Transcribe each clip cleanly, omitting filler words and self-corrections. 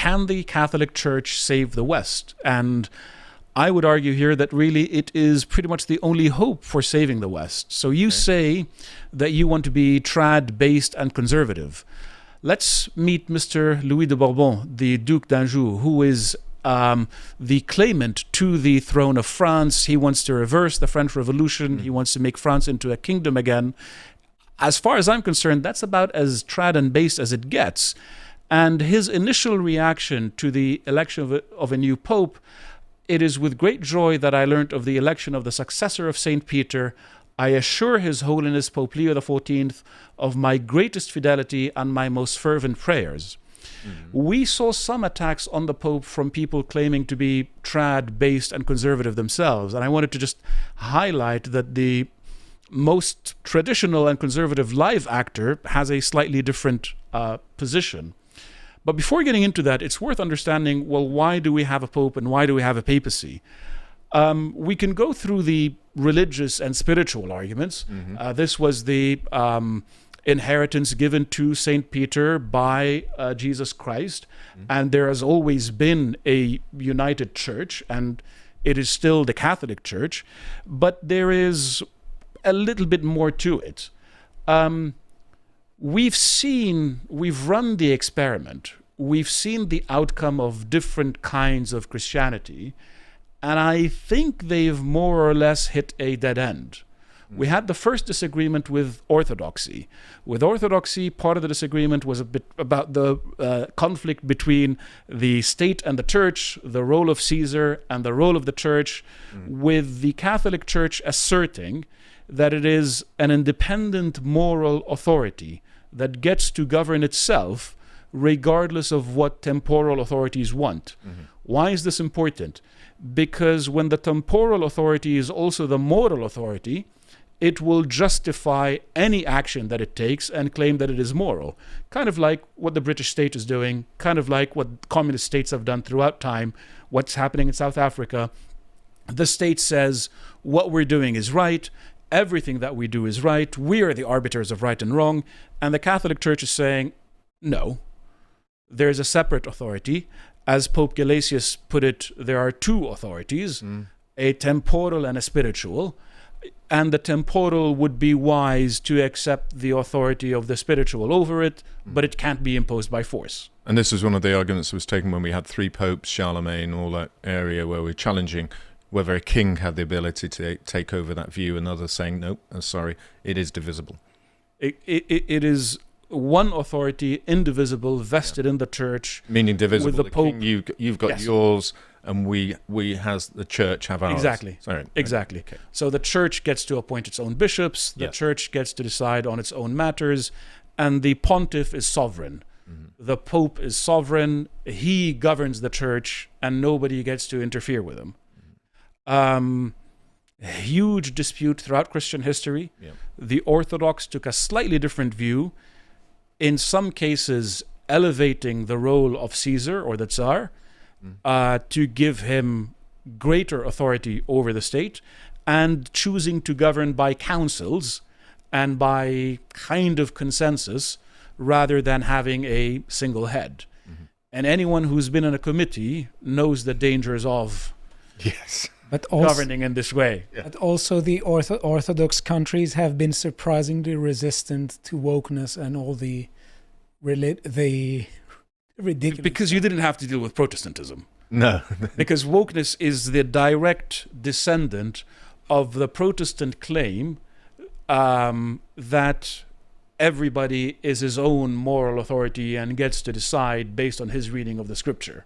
can the Catholic Church save the West? And I would argue here that really it is pretty much the only hope for saving the West. So you say that you want to be trad, based, and conservative. Let's meet Mr. Louis de Bourbon, the Duc d'Anjou, who is the claimant to the throne of France. He wants to reverse the French Revolution. He wants to make France into a kingdom again. As far as I'm concerned, that's about as trad and based as it gets. And his initial reaction to the election of a new pope, it is with great joy that I learned of the election of the successor of St. Peter. I assure His Holiness Pope Leo XIV of my greatest fidelity and my most fervent prayers. We saw some attacks on the Pope from people claiming to be trad, based, and conservative themselves. And I wanted to just highlight that the most traditional and conservative live actor has a slightly different position. But before getting into that, it's worth understanding, well, why do we have a pope and why do we have a papacy? We can go through the religious and spiritual arguments. This was the inheritance given to St. Peter by Jesus Christ. And there has always been a united church, and it is still the Catholic Church. But there is a little bit more to it. We've run the experiment. We've seen the outcome of different kinds of Christianity, and I think they've more or less hit a dead end. We had the first disagreement with Orthodoxy. With Orthodoxy, part of the disagreement was a bit about the conflict between the state and the church, the role of Caesar and the role of the church, with the Catholic Church asserting that it is an independent moral authority that gets to govern itself regardless of what temporal authorities want. Why is this important? Because when the temporal authority is also the moral authority, it will justify any action that it takes and claim that it is moral. Kind of like what the British state is doing, kind of like what communist states have done throughout time, what's happening in South Africa. The state says, what we're doing is right, everything that we do is right, we are the arbiters of right and wrong, and the Catholic Church is saying, no, there's a separate authority. As Pope Gelasius put it, there are two authorities, a temporal and a spiritual, and the temporal would be wise to accept the authority of the spiritual over it, but it can't be imposed by force. And this was one of the arguments that was taken when we had three popes, Charlemagne, all that area where we're challenging whether a king had the ability to take over that view, and others saying, no, sorry, it is divisible. It is one authority, indivisible, vested in the church. Meaning divisible. With the Pope, king, you've got yours, and we as the church have ours. Exactly. Sorry. Exactly. Okay. So the church gets to appoint its own bishops, the church gets to decide on its own matters, and the pontiff is sovereign. The Pope is sovereign, he governs the church, and nobody gets to interfere with him. Huge dispute throughout Christian history. The Orthodox took a slightly different view, in some cases elevating the role of Caesar or the Tsar to give him greater authority over the state, and choosing to govern by councils and by kind of consensus rather than having a single head. And anyone who's been in a committee knows the dangers of but also, governing in this way. But also the Orthodox countries have been surprisingly resistant to wokeness and all the ridiculous Because you didn't have to deal with Protestantism. No. Because wokeness is the direct descendant of the Protestant claim that everybody is his own moral authority and gets to decide based on his reading of the scripture.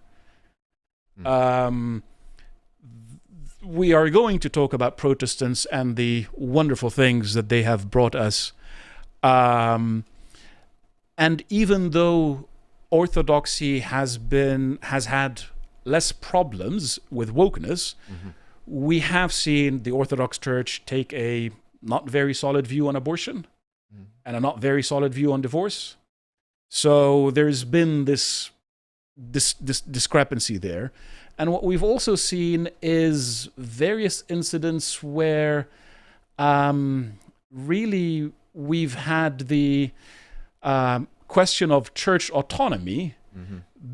We are going to talk about Protestants and the wonderful things that they have brought us. And even though Orthodoxy has had less problems with wokeness, we have seen the Orthodox Church take a not very solid view on abortion and a not very solid view on divorce. So there's been this discrepancy there. And what we've also seen is various incidents where really we've had the question of church autonomy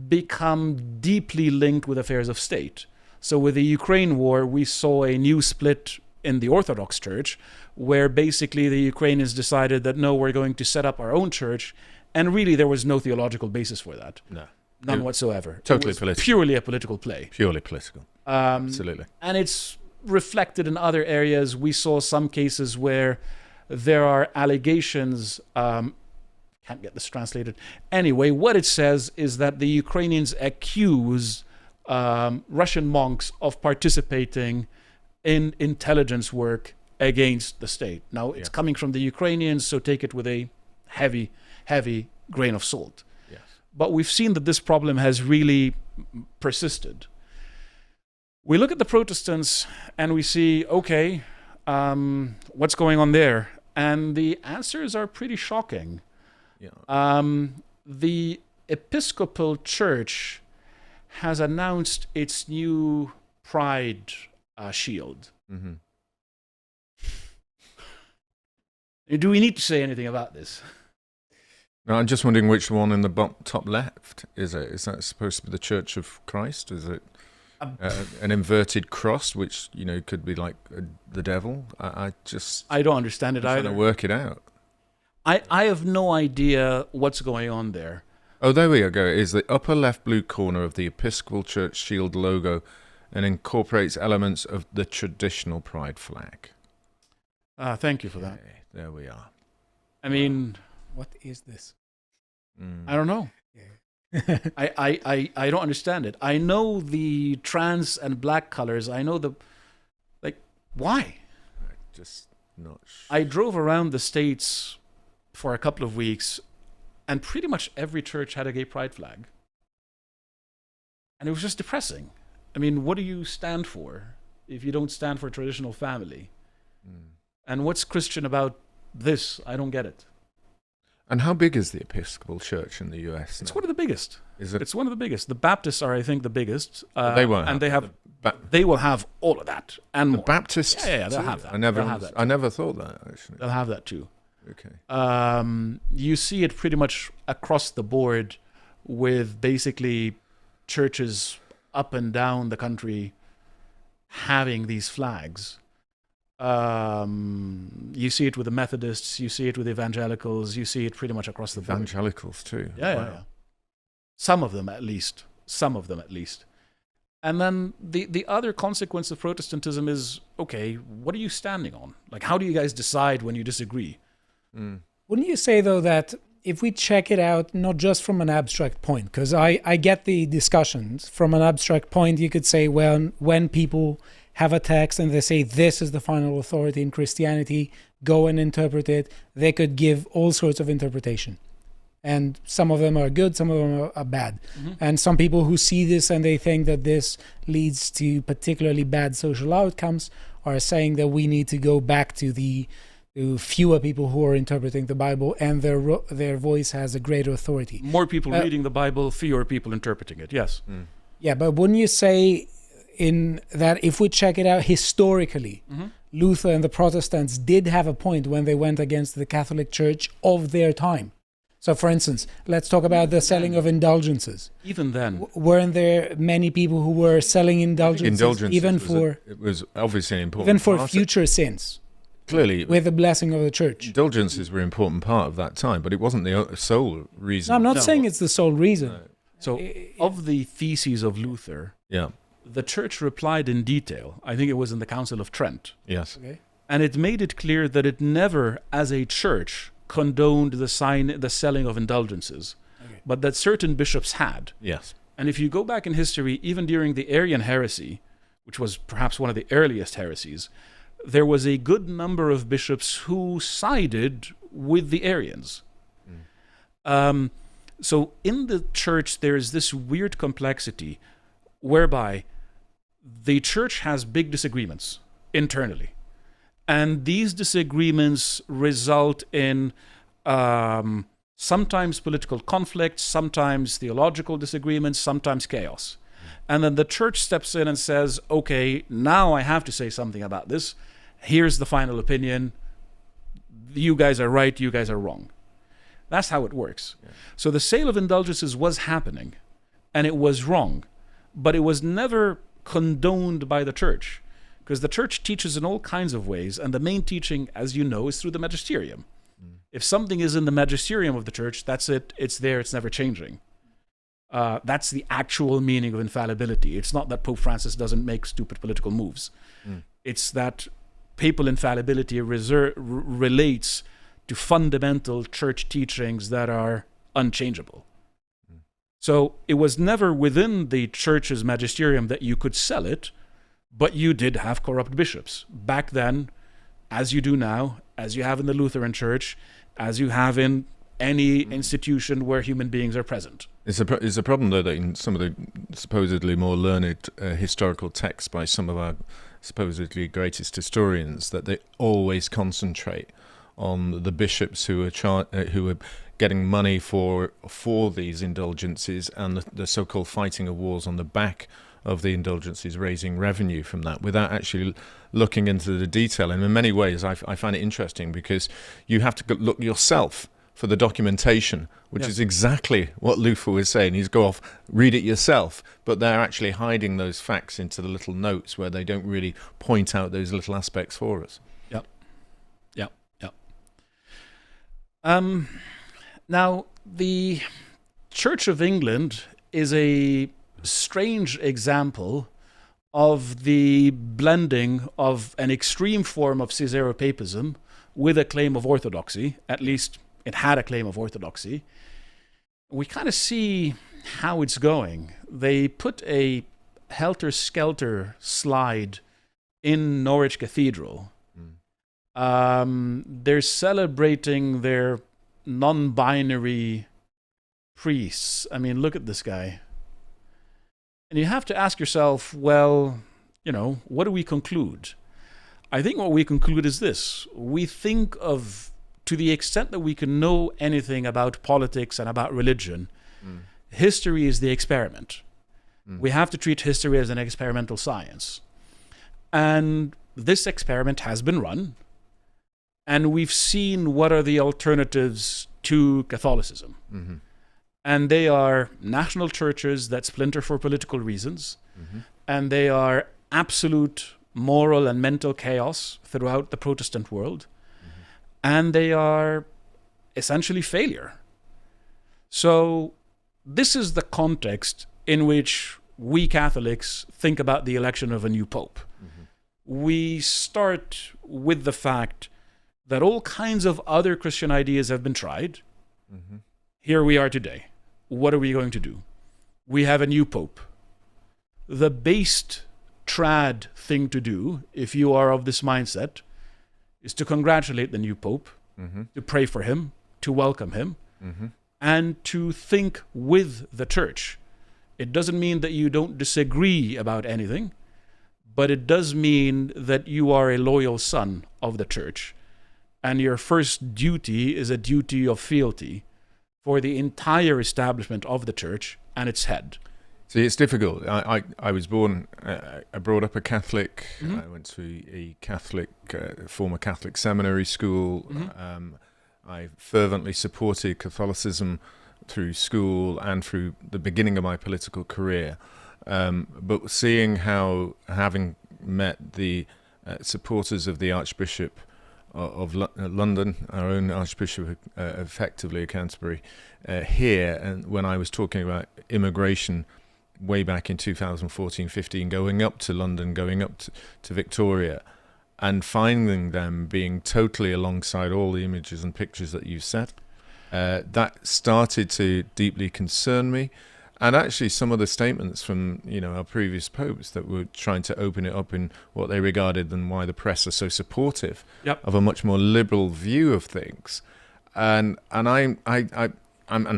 become deeply linked with affairs of state. So with the Ukraine war, we saw a new split in the Orthodox Church, where basically the Ukrainians decided that no, we're going to set up our own church, and really there was no theological basis for that. No. None whatsoever. Totally It was political. Purely a political play. Purely political. Absolutely. And it's reflected in other areas. We saw some cases where there are allegations, can't get this translated. Anyway, what it says is that the Ukrainians accuse Russian monks of participating in intelligence work against the state. Now, it's coming from the Ukrainians, so take it with a heavy, heavy grain of salt. Yes. But we've seen that this problem has really persisted. We look at the Protestants and we see, okay, what's going on there? And the answers are pretty shocking. Yeah. The Episcopal Church has announced its new pride shield. Mm-hmm. Do we need to say anything about this? Now, I'm just wondering which one in the top left is it? Is that supposed to be the Church of Christ? Is it an inverted cross, which could be like the devil? I don't understand it I'm either. trying to work it out. I have no idea what's going on there. Oh, there we go. It is the upper left blue corner of the Episcopal Church shield logo, and incorporates elements of the traditional pride flag. Thank you for that. Okay, there we are. I mean, what is this? I don't know. Yeah. I don't understand it. I know the trans and black colors. I know why? Just not sure. I drove around the States for a couple of weeks, and pretty much every church had a gay pride flag. And it was just depressing. I mean, what do you stand for if you don't stand for traditional family? And what's Christian about this? I don't get it. And how big is the Episcopal Church in the US? It's one of the biggest. Is it? It's one of the biggest. The Baptists are, I think, the biggest. They won't. And have they will have all of that and the more. Baptists. Yeah, they'll have that. I never They'll have that I never thought that actually. They'll have that too. Okay. You see it pretty much across the board with basically churches up and down the country having these flags. You see it with the Methodists, you see it with evangelicals, you see it pretty much across the board. Evangelicals too. Yeah, Wow. yeah. Some of them at least. And then the other consequence of Protestantism is, okay, what are you standing on? Like, how do you guys decide when you disagree? Wouldn't you say, though, that if we check it out, not just from an abstract point, because I get the discussions, from an abstract point, you could say, well, when people have a text and they say this is the final authority in Christianity, go and interpret it, they could give all sorts of interpretation. And some of them are good, some of them are bad. Mm-hmm. And some people who see this and they think that this leads to particularly bad social outcomes are saying that we need to go back to fewer people who are interpreting the Bible, and their voice has a greater authority. More people reading the Bible, fewer people interpreting it, yes. Yeah, but wouldn't you say in that if we check it out historically, Luther and the Protestants did have a point when they went against the Catholic Church of their time? So, for instance, let's talk about the selling of indulgences. Even then. Weren't there many people who were selling indulgences even it was obviously an important even for part future sins? Clearly, with the blessing of the church. Indulgences were an important part of that time, but it wasn't the sole reason. No, I'm not saying it's the sole reason. No. So, of the theses of Luther, the church replied in detail. I think it was in the Council of Trent. Yes. Okay. And it made it clear that it never, as a church, condoned the selling of indulgences, but that certain bishops had. Yes. And if you go back in history, even during the Arian heresy, which was perhaps one of the earliest heresies, there was a good number of bishops who sided with the Arians. So in the church, there is this weird complexity whereby the church has big disagreements internally. And these disagreements result in sometimes political conflict, sometimes theological disagreements, sometimes chaos. And then the church steps in and says, okay, now I have to say something about this. Here's the final opinion. You guys are right, you guys are wrong. That's how it works. Yeah. So the sale of indulgences was happening, and it was wrong. But it was never condoned by the church, because the church teaches in all kinds of ways, and the main teaching, as you know, is through the magisterium. If something is in the magisterium of the church, that's it. It's there. It's never changing. That's the actual meaning of infallibility. It's not that Pope Francis doesn't make stupid political moves. It's that papal infallibility relates to fundamental church teachings that are unchangeable. So it was never within the church's magisterium that you could sell it, but you did have corrupt bishops. Back then, as you do now, as you have in the Lutheran Church, as you have in any institution where human beings are present. It's a problem, though, that in some of the supposedly more learned historical texts by some of our supposedly greatest historians, that they always concentrate on the bishops who are getting money for these indulgences, and the so-called fighting of wars on the back of the indulgences, raising revenue from that, without actually looking into the detail. And in many ways, I find it interesting, because you have to look yourself for the documentation, which is exactly what Luther was saying. He's go off, read it yourself, but they're actually hiding those facts into the little notes where they don't really point out those little aspects for us. Now, the Church of England is a strange example of the blending of an extreme form of Caesaropapism with a claim of orthodoxy. At least it had a claim of orthodoxy. We kind of see how it's going. They put a helter-skelter slide in Norwich Cathedral. They're celebrating their non-binary priests. I mean, look at this guy. And you have to ask yourself, well, what do we conclude? I think what we conclude is this. We think of, to the extent that we can know anything about politics and about religion, history is the experiment. We have to treat history as an experimental science. And this experiment has been run. And we've seen what are the alternatives to Catholicism. And they are national churches that splinter for political reasons. And they are absolute moral and mental chaos throughout the Protestant world. And they are essentially failure. So this is the context in which we Catholics think about the election of a new pope. We start with the fact that all kinds of other Christian ideas have been tried. Here we are today. What are we going to do? We have a new pope. The based trad thing to do, if you are of this mindset, is to congratulate the new pope, to pray for him, to welcome him, and to think with the church. It doesn't mean that you don't disagree about anything, but it does mean that you are a loyal son of the church, and your first duty is a duty of fealty for the entire establishment of the church and its head. See, it's difficult. I was born, I brought up a Catholic. I went to a Catholic, former Catholic seminary school. I fervently supported Catholicism through school and through the beginning of my political career. But seeing how, having met the supporters of the Archbishop of London, our own Archbishop, effectively of Canterbury, here, and when I was talking about immigration way back in 2014-15, going up to London, going up to Victoria, and finding them being totally alongside all the images and pictures that you've set, that started to deeply concern me. And actually some of the statements from our previous popes that were trying to open it up in what they regarded and why the press are so supportive of a much more liberal view of things. And I'm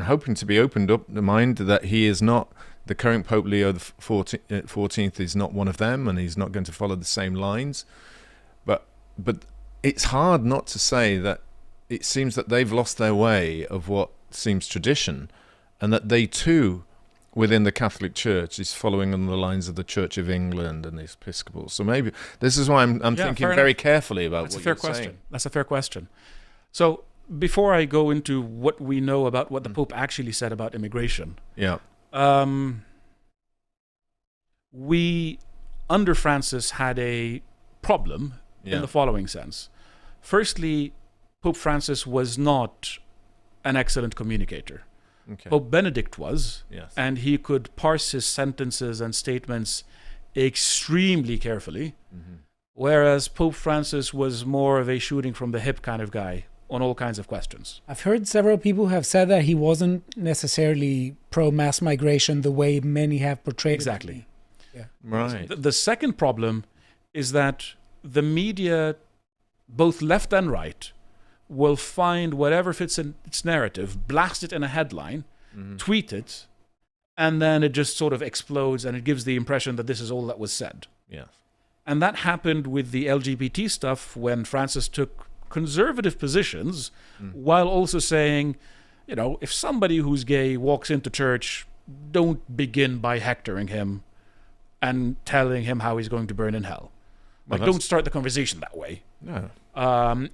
hoping to be opened up the mind that he is not, the current Pope Leo XIV is not one of them, and he's not going to follow the same lines. But it's hard not to say that it seems that they've lost their way of what seems tradition, and that they too, within the Catholic Church, is following on the lines of the Church of England and the Episcopal. So maybe this is why I'm thinking very carefully about what you're saying. That's a fair question. So before I go into what we know about what the Pope actually said about immigration, We, under Francis, had a problem in the following sense. Firstly, Pope Francis was not an excellent communicator. Okay. Pope Benedict was, Yes. and he could parse his sentences and statements extremely carefully, whereas Pope Francis was more of a shooting from the hip kind of guy on all kinds of questions. I've heard several people have said that he wasn't necessarily pro mass migration the way many have portrayed Exactly. it. Right. The second problem is that the media, both left and right, will find whatever fits in its narrative, blast it in a headline, tweet it, and then it just sort of explodes and it gives the impression that this is all that was said. Yes. And that happened with the LGBT stuff when Francis took conservative positions while also saying, you know, if somebody who's gay walks into church, don't begin by hectoring him and telling him how he's going to burn in hell. Well, Like, don't start the conversation that way. No.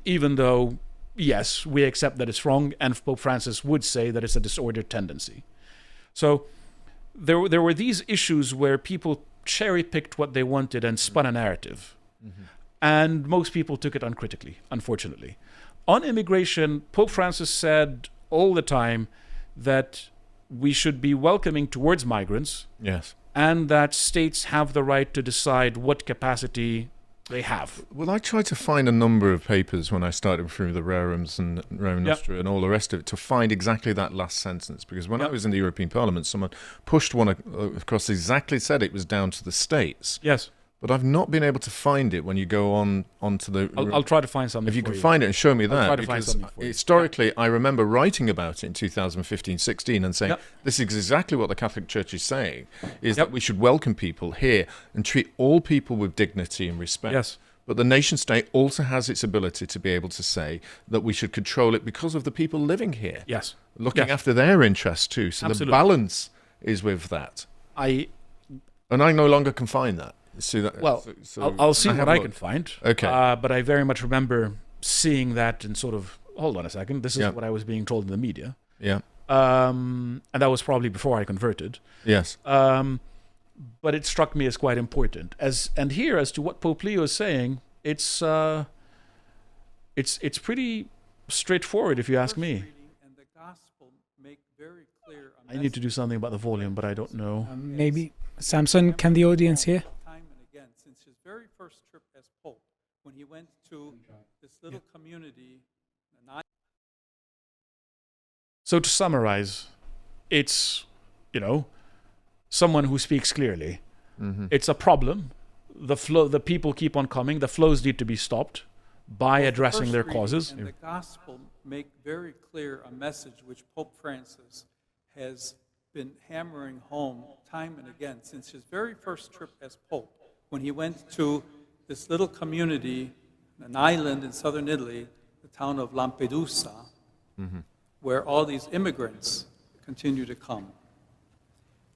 Even though, yes, we accept that it's wrong, and Pope Francis would say that it's a disordered tendency. So there were these issues where people cherry-picked what they wanted and spun a narrative. And most people took it uncritically, unfortunately. On immigration, Pope Francis said all the time that we should be welcoming towards migrants, Yes. and that states have the right to decide what capacity they have. Well, I tried to find a number of papers when I started through the Rarums and Rerum Nostra and all the rest of it to find exactly that last sentence. Because when I was in the European Parliament, someone pushed one across exactly said it was down to the states. Yes. But I've not been able to find it when you go onto the... I'll try to find something. If you for can find it and show me I'll that, try to find because something for you. historically I remember writing about it in 2015-16 and saying, this is exactly what the Catholic Church is saying, is that we should welcome people here and treat all people with dignity and respect. Yes. But the nation state also has its ability to be able to say that we should control it because of the people living here. Yes. Looking Yes. after their interests too. So Absolutely. the balance is with that. And I no longer can find that. See that? Well, so I'll see I what have I looked. can find. Okay. But I very much remember seeing that and sort of, hold on a second, this is what I was being told in the media. Yeah. And that was probably before I converted. Yes. But it struck me as quite important. And here, as to what Pope Leo is saying, it's pretty straightforward, if you ask me. And the gospel make very clear a I need to do something about the volume, but I don't know. Maybe, Samson, can the audience hear? time and again since his very first trip as Pope, when he went to this little community. So to summarize, it's, someone who speaks clearly. It's a problem. The people keep on coming. The flows need to be stopped by addressing their causes. And the gospel make very clear a message which Pope Francis has been hammering home time and again since his very first trip as Pope, when he went to this little community, an island in southern Italy, the town of Lampedusa, where all these immigrants continue to come.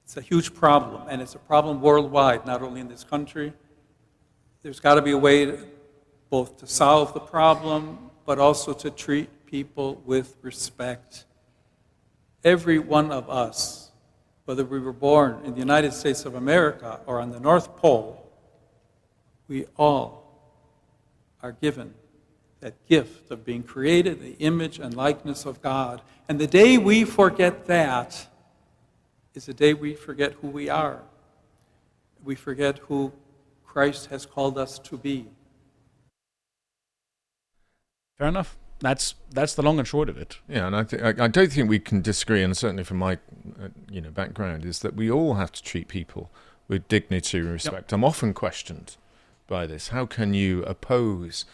It's a huge problem, and it's a problem worldwide, not only in this country. There's got to be a way both to solve the problem, but also to treat people with respect. Every one of us, whether we were born in the United States of America or on the North Pole, we all are given that gift of being created in the image and likeness of God. And the day we forget that is the day we forget who we are. We forget who Christ has called us to be. Fair enough. That's the long and short of it. Yeah, and I don't think we can disagree, and certainly from my background, is that we all have to treat people with dignity and respect. I'm often questioned by this. How can you oppose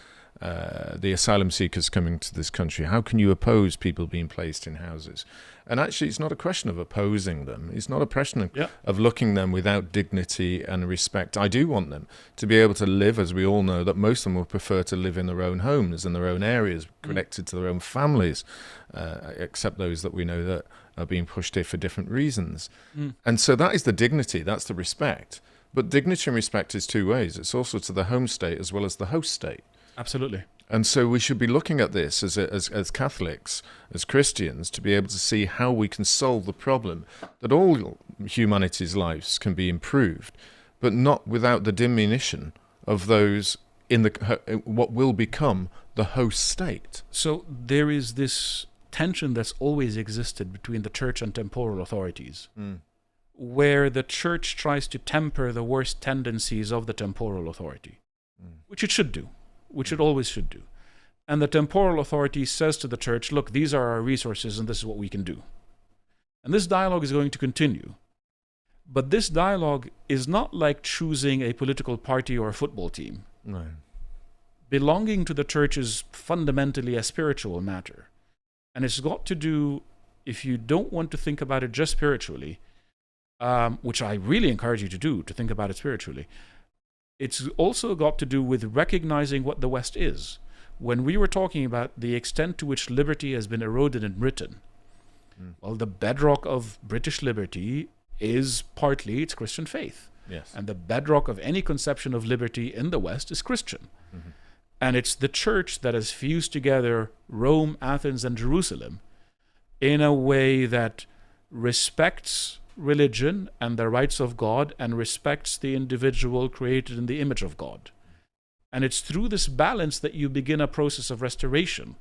the asylum seekers coming to this country? How can you oppose people being placed in houses? And actually, it's not a question of opposing them. It's not a question of looking them without dignity and respect. I do want them to be able to live, as we all know, that most of them would prefer to live in their own homes, in their own areas, connected to their own families, except those that we know that are being pushed here for different reasons. And so that is the dignity, that's the respect. But dignity and respect is two ways. It's also to the home state as well as the host state. Absolutely. And so we should be looking at this as Catholics, as Christians, to be able to see how we can solve the problem that all humanity's lives can be improved, but not without the diminution of those in what will become the host state. So there is this tension that's always existed between the church and temporal authorities, where the church tries to temper the worst tendencies of the temporal authority, which it should do, which it always should do. And the temporal authority says to the church, look, these are our resources and this is what we can do. And this dialogue is going to continue. But this dialogue is not like choosing a political party or a football team. No. Belonging to the church is fundamentally a spiritual matter. And it's got to do, if you don't want to think about it just spiritually, which I really encourage you to do, to think about it spiritually, it's also got to do with recognizing what the West is. When we were talking about the extent to which liberty has been eroded in Britain, well, the bedrock of British liberty is partly its Christian faith. Yes. And the bedrock of any conception of liberty in the West is Christian. And it's the church that has fused together Rome, Athens, and Jerusalem in a way that respects religion and the rights of God and respects the individual created in the image of God. And it's through this balance that you begin a process of restoration.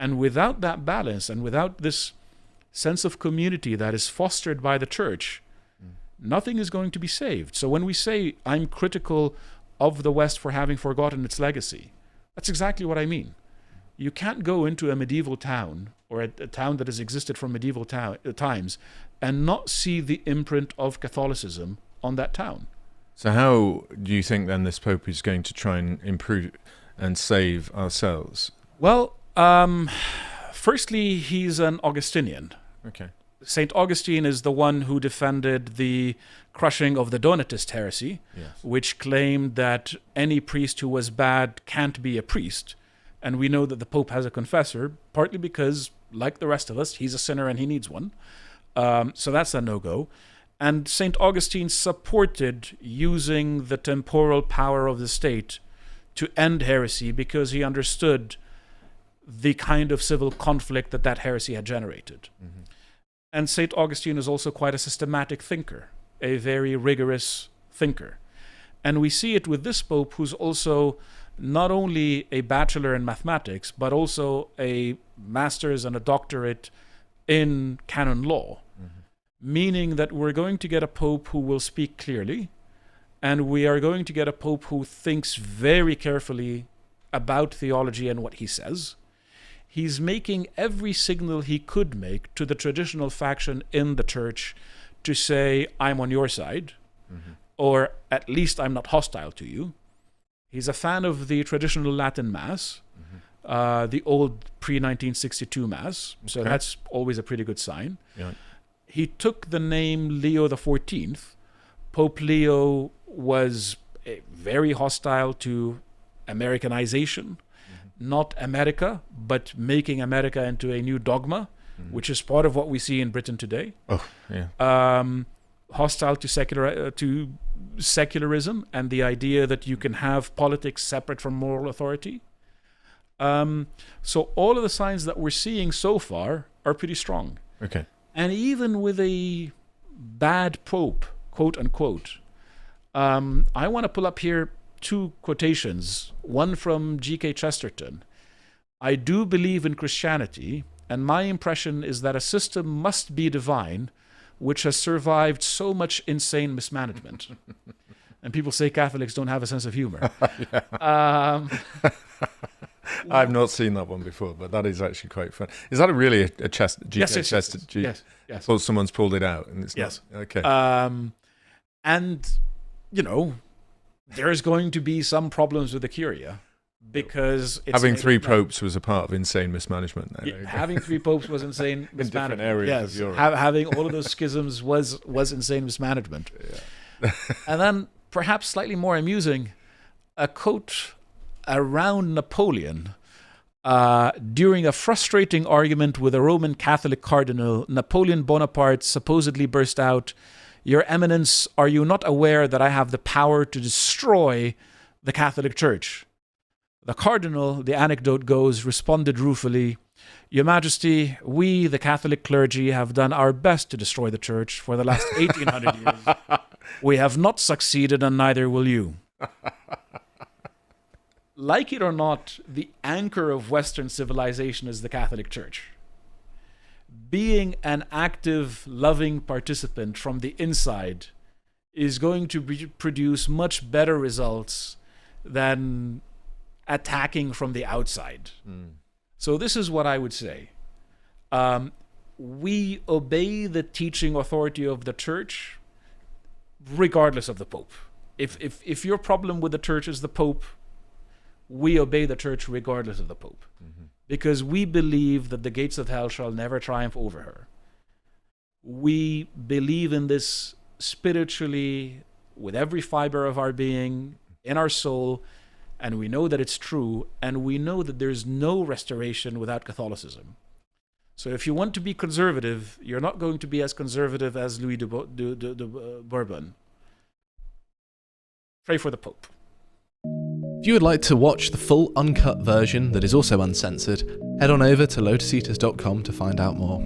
And without that balance and without this sense of community that is fostered by the church, nothing is going to be saved. So when we say, I'm critical of the West for having forgotten its legacy, that's exactly what I mean. You can't go into a medieval town or a town that has existed from medieval times and not see the imprint of Catholicism on that town. So how do you think then this Pope is going to try and improve and save ourselves? Well, firstly, he's an Augustinian. Okay. St. Augustine is the one who defended the crushing of the Donatist heresy, Yes. which claimed that any priest who was bad can't be a priest. And we know that the Pope has a confessor, partly because, like the rest of us, he's a sinner and he needs one. So that's a no-go. And St. Augustine supported using the temporal power of the state to end heresy because he understood the kind of civil conflict that heresy had generated. And St. Augustine is also quite a systematic thinker, a very rigorous thinker. And we see it with this Pope, who's also not only a bachelor in mathematics, but also a master's and a doctorate in canon law, meaning that we're going to get a Pope who will speak clearly, and we are going to get a Pope who thinks very carefully about theology and what he says. He's making every signal he could make to the traditional faction in the church to say, I'm on your side, or at least I'm not hostile to you. He's a fan of the traditional Latin Mass, the old pre-1962 Mass, so that's always a pretty good sign. Yeah. He took the name Leo XIV. Pope Leo was very hostile to Americanization, not America, but making America into a new dogma, which is part of what we see in Britain today. Oh, yeah. Hostile to secularism and the idea that you can have politics separate from moral authority. So all of the signs that we're seeing so far are pretty strong. Okay. And even with a bad pope, quote unquote, I want to pull up here two quotations, one from G.K. Chesterton. I do believe in Christianity, and my impression is that a system must be divine which has survived so much insane mismanagement. And people say Catholics don't have a sense of humor. I've not seen that one before, but that is actually quite fun. Is that really a G.K. Chesterton? Yes. Well, someone's pulled it out, and it's yes. Not, okay. And you know, there's going to be some problems with the Curia because it's having three popes was a part of insane mismanagement. Having three popes was insane in mismanagement. different areas yes. of Europe. Having all of those schisms was insane mismanagement. Yeah. And then, perhaps slightly more amusing, a quote around Napoleon. During a frustrating argument with a Roman Catholic cardinal, Napoleon Bonaparte supposedly burst out, "Your Eminence, are you not aware that I have the power to destroy the Catholic Church?" The cardinal, the anecdote goes, responded ruefully, "Your Majesty, we, the Catholic clergy, have done our best to destroy the church for the last 1800 years. We have not succeeded, and neither will you." Like it or not, the anchor of Western civilization is the Catholic Church. Being an active, loving participant from the inside is going to produce much better results than attacking from the outside. So this is what I would say. We obey the teaching authority of the church regardless of the Pope. If your problem with the church is the Pope, we obey the church regardless of the Pope. Because we believe that the gates of hell shall never triumph over her. We believe in this spiritually, with every fiber of our being, in our soul, and we know that it's true, and we know that there's no restoration without Catholicism. So if you want to be conservative, you're not going to be as conservative as Louis de Bourbon. Pray for the Pope. If you would like to watch the full uncut version that is also uncensored, head on over to lotuseaters.com to find out more.